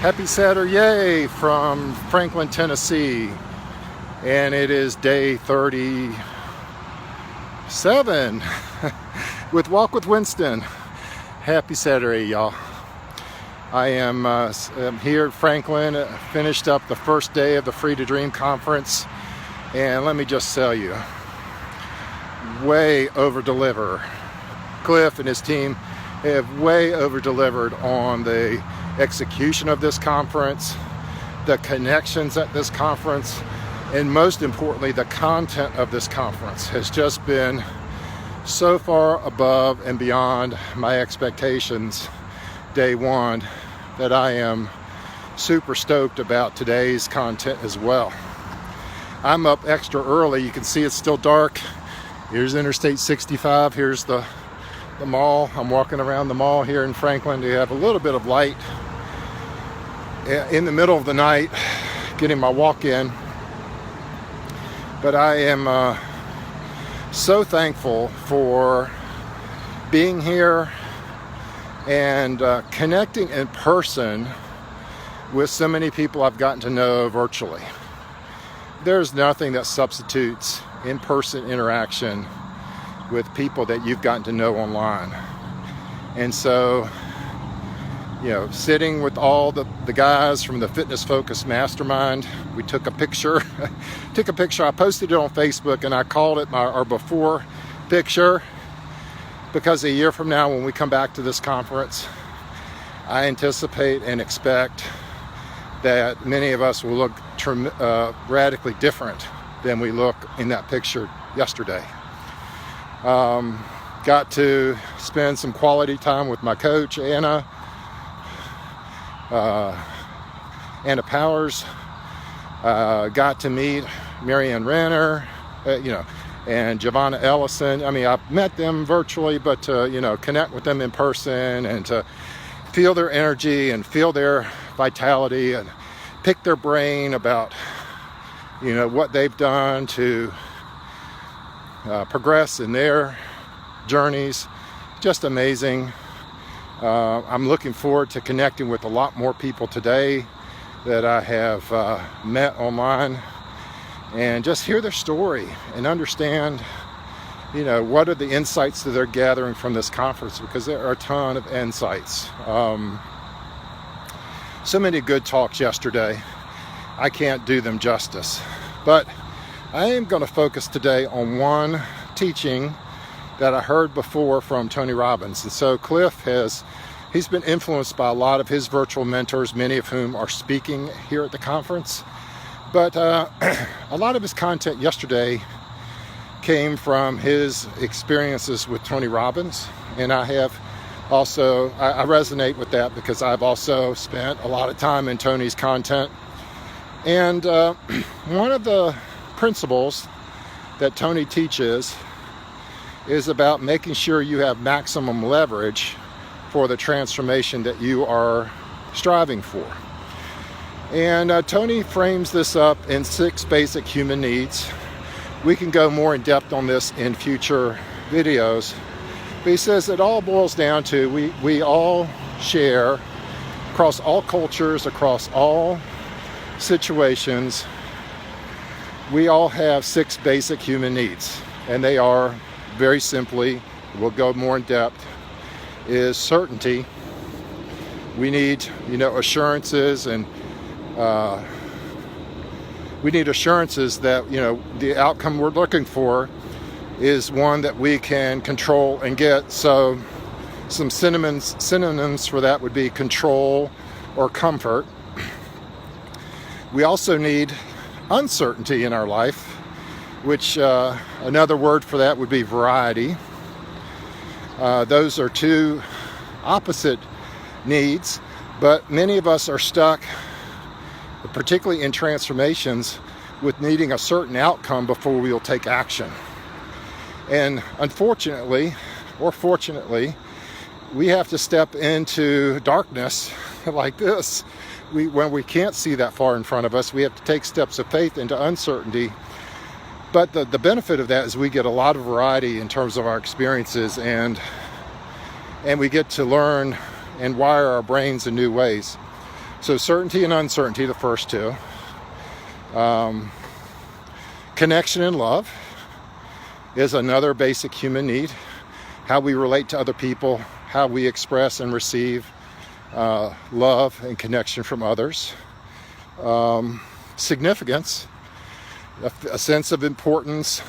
Happy Saturday from Franklin, Tennessee. And it is day 37 with Walk with Winston. Happy Saturday, y'all. I am here at Franklin, finished up the first day of the Free to Dream conference. And let me just tell you, way over-deliver. Cliff and his team have way over-delivered on the execution of this conference, the connections at this conference, and most importantly, the content of this conference has just been so far above and beyond my expectations day one that I am super stoked about today's content as well. I'm up extra early. You can see it's still dark. Here's Interstate 65. Here's the mall. I'm walking around the mall here in Franklin to have a little bit of light in the middle of the night, getting my walk in. But I am so thankful for being here and connecting in person with so many people I've gotten to know virtually. There's nothing that substitutes in-person interaction with people that you've gotten to know online. And so, sitting with all the guys from the Fitness Focus Mastermind, we took a picture. I posted it on Facebook and I called it our before picture, because a year from now when we come back to this conference, I anticipate and expect that many of us will look radically different than we look in that picture yesterday. Got to spend some quality time with my coach, Anna Powers. Got to meet Marianne Renner, and Giovanna Ellison. I mean, I've met them virtually, but to, connect with them in person and to feel their energy and feel their vitality and pick their brain about, what they've done to progress in their journeys. Just amazing. I'm looking forward to connecting with a lot more people today that I have met online, and just hear their story and understand, what are the insights that they're gathering from this conference, because there are a ton of insights. So many good talks yesterday. I can't do them justice, but I am going to focus today on one teaching that I heard before from Tony Robbins. And so Cliff he's been influenced by a lot of his virtual mentors, many of whom are speaking here at the conference. But a lot of his content yesterday came from his experiences with Tony Robbins. And I resonate with that because I've also spent a lot of time in Tony's content. And one of the principles that Tony teaches is about making sure you have maximum leverage for the transformation that you are striving for. And Tony frames this up in 6 basic human needs. We can go more in depth on this in future videos, but he says it all boils down to we all share, across all cultures, across all situations, we all have 6 basic human needs, and they are, very simply, we'll go more in depth, is certainty. We need, assurances, and we need assurances that, the outcome we're looking for is one that we can control and get. So some synonyms for that would be control or comfort. We also need uncertainty in our life, which another word for that would be variety. Those are 2 opposite needs, but many of us are stuck, particularly in transformations, with needing a certain outcome before we'll take action. And unfortunately, or fortunately, we have to step into darkness like this. When we can't see that far in front of us, we have to take steps of faith into uncertainty. But the benefit of that is we get a lot of variety in terms of our experiences, and we get to learn and wire our brains in new ways. So certainty and uncertainty, the first two. Connection and love is another basic human need. How we relate to other people, how we express and receive love and connection from others. Significance, a sense of importance,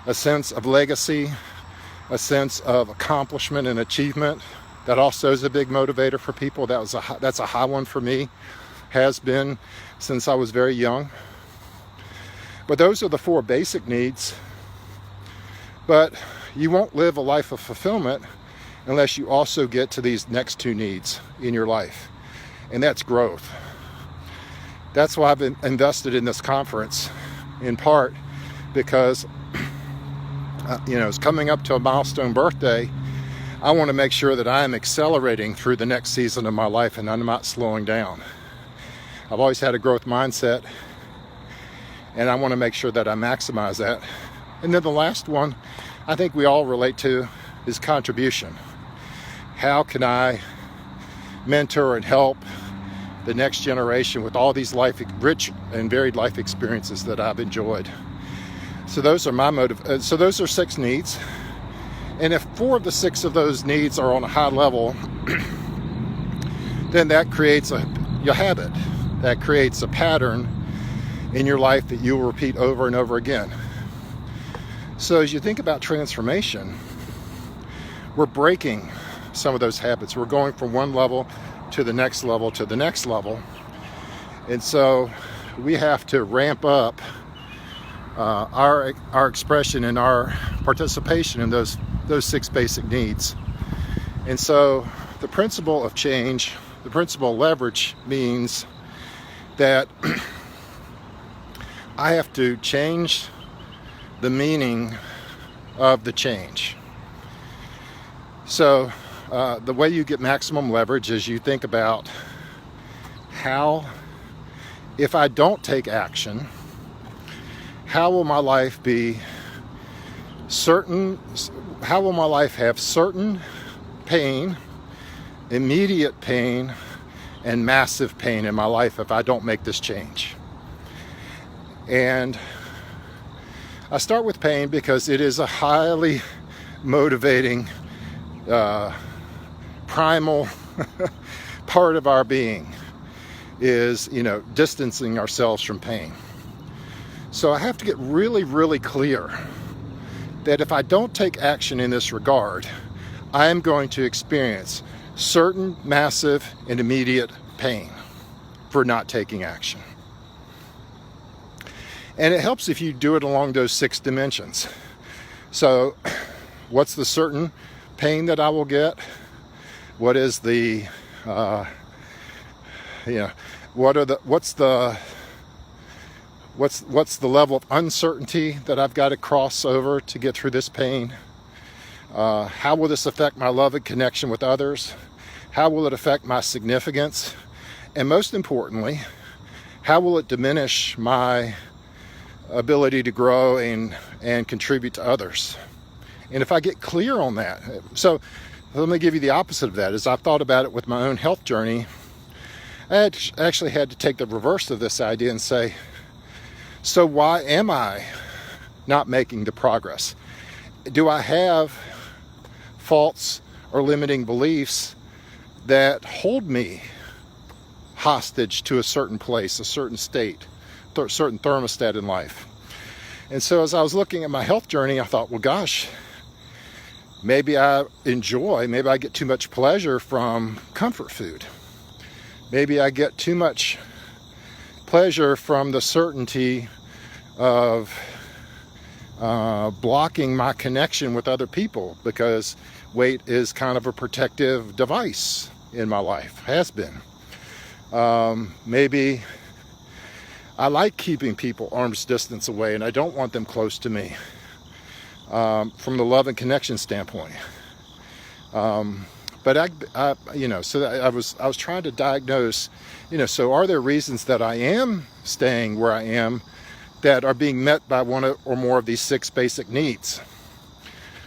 a sense of legacy, a sense of accomplishment and achievement. That also is a big motivator for people. That's a high one for me, has been since I was very young. But those are the four basic needs. But you won't live a life of fulfillment unless you also get to these next two needs in your life, and that's growth. That's why I've invested in this conference, in part because it's coming up to a milestone birthday. I want to make sure that I am accelerating through the next season of my life and I'm not slowing down. I've always had a growth mindset, and I want to make sure that I maximize that. And then the last one I think we all relate to is contribution. How can I mentor and help the next generation with all these rich and varied life experiences that I've enjoyed? So those are my so those are 6 needs. And if 4 of the 6 of those needs are on a high level, then that creates a habit. That creates a pattern in your life that you will repeat over and over again. So as you think about transformation, we're breaking some of those habits. We're going from one level to the next level to the next level. And so we have to ramp up our expression and our participation in those 6 basic needs. And so the principle of change, the principle of leverage, means that I have to change the meaning of the change. So the way you get maximum leverage is you think about how, if I don't take action, how will my life be certain? How will my life have certain pain, immediate pain, and massive pain in my life if I don't make this change? And I start with pain because it is a highly motivating, primal part of our being, is, distancing ourselves from pain. So I have to get really, really clear that if I don't take action in this regard, I am going to experience certain massive and immediate pain for not taking action. And it helps if you do it along those 6 dimensions. So what's the certain pain that I will get? What is the, what's the level of uncertainty that I've got to cross over to get through this pain? How will this affect my love and connection with others? How will it affect my significance? And most importantly, how will it diminish my ability to grow and contribute to others? And if I get clear on that, so let me give you the opposite of that. As I've thought about it with my own health journey, I actually had to take the reverse of this idea and say, so why am I not making the progress? Do I have false or limiting beliefs that hold me hostage to a certain place, a certain state, certain thermostat in life? And so as I was looking at my health journey, I thought, well, gosh, maybe I get too much pleasure from comfort food. Maybe I get too much pleasure from the certainty of blocking my connection with other people, because weight is kind of a protective device in my life, has been. Maybe I like keeping people arm's distance away and I don't want them close to me, from the love and connection standpoint. But I was trying to diagnose, so are there reasons that I am staying where I am that are being met by one or more of these 6 basic needs?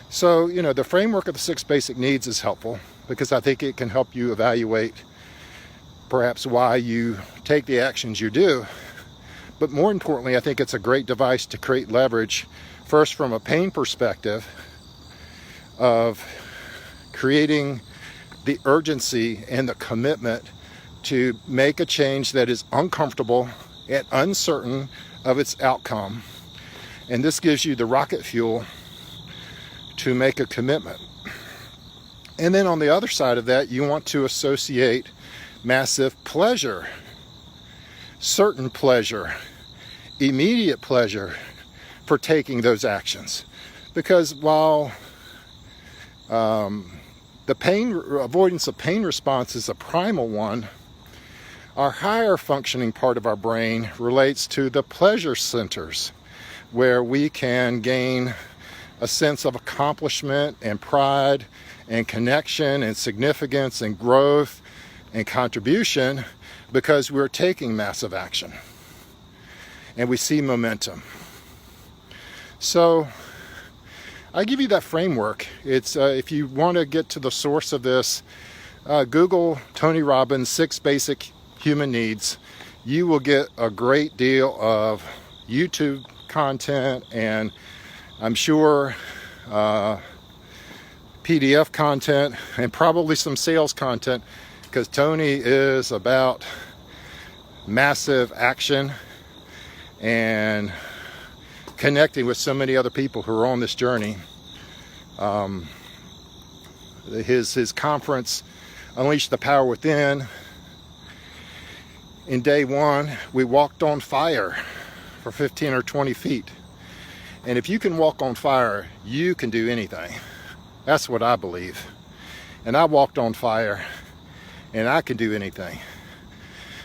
So, the framework of the 6 basic needs is helpful because I think it can help you evaluate perhaps why you take the actions you do. But more importantly, I think it's a great device to create leverage, first from a pain perspective of creating the urgency and the commitment to make a change that is uncomfortable and uncertain of its outcome. And this gives you the rocket fuel to make a commitment. And then on the other side of that, you want to associate massive pleasure, certain pleasure, immediate pleasure for taking those actions. Because while the avoidance of pain response is a primal one, our higher functioning part of our brain relates to the pleasure centers, where we can gain a sense of accomplishment and pride and connection and significance and growth and contribution because we're taking massive action and we see momentum. So I give you that framework. It's if you want to get to the source of this, Google Tony Robbins' 6 Basic Human Needs. You will get a great deal of YouTube content, and I'm sure PDF content, and probably some sales content, because Tony is about massive action and connecting with so many other people who are on this journey. His conference, Unleash the Power Within, in day 1, we walked on fire for 15 or 20 feet. And if you can walk on fire, you can do anything. That's what I believe. And I walked on fire, and I can do anything.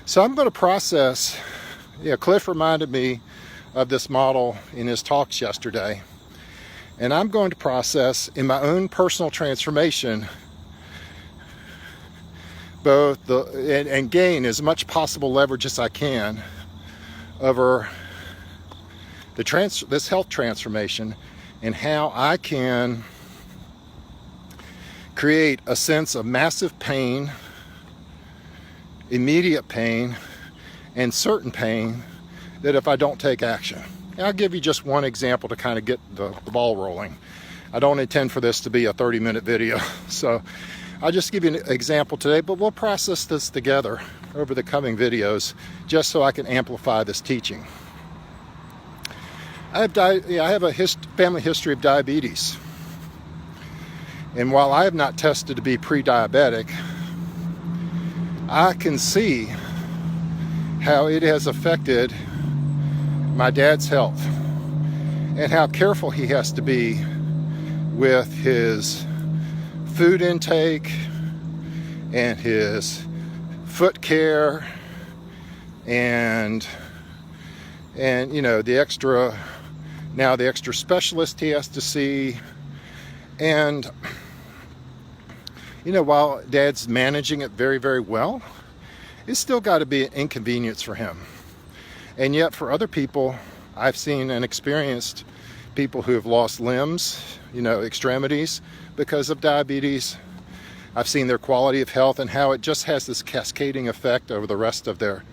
So I'm going to process. Cliff reminded me of this model in his talks yesterday. And I'm going to process in my own personal transformation both and gain as much possible leverage as I can over this health transformation, and how I can create a sense of massive pain, immediate pain, and certain pain that if I don't take action. And I'll give you just one example to kind of get the ball rolling. I don't intend for this to be a 30-minute video, so I'll just give you an example today, but we'll process this together over the coming videos just so I can amplify this teaching. I have a family history of diabetes. And while I have not tested to be pre-diabetic, I can see how it has affected my dad's health and how careful he has to be with his food intake and his foot care and the extra specialist he has to see. And while Dad's managing it very, very well, it's still got to be an inconvenience for him. And yet for other people, I've seen and experienced people who have lost limbs, extremities because of diabetes. I've seen their quality of health and how it just has this cascading effect over the rest of their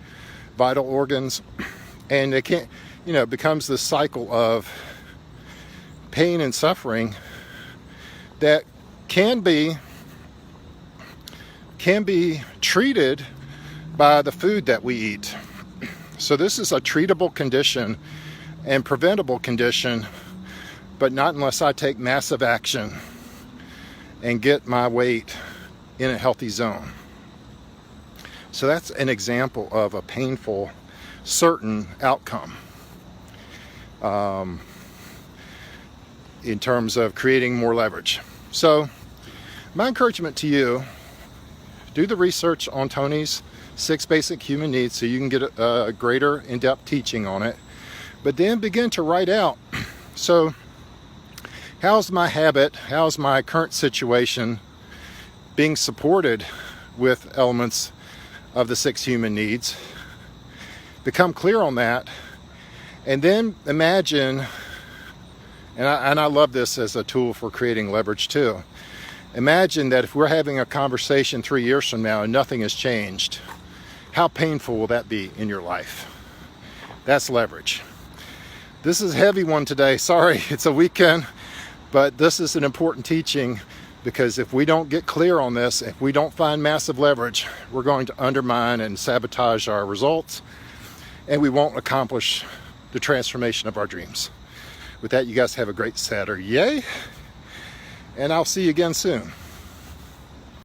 vital organs. And they can't, it becomes this cycle of pain and suffering that can be treated by the food that we eat. So this is a treatable condition and preventable condition, but not unless I take massive action and get my weight in a healthy zone. So that's an example of a painful, certain outcome in terms of creating more leverage. So my encouragement to you, do the research on Tony's 6 Basic Human Needs so you can get a greater in-depth teaching on it. But then begin to write out, so how's my habit, how's my current situation being supported with elements of the 6 human needs? Become clear on that, and then imagine, and I love this as a tool for creating leverage too. Imagine that if we're having a conversation 3 years from now and nothing has changed, how painful will that be in your life? That's leverage. This is a heavy one today. Sorry, it's a weekend, but this is an important teaching, because if we don't get clear on this, if we don't find massive leverage, we're going to undermine and sabotage our results, and we won't accomplish the transformation of our dreams. With that, you guys have a great Saturday, and I'll see you again soon.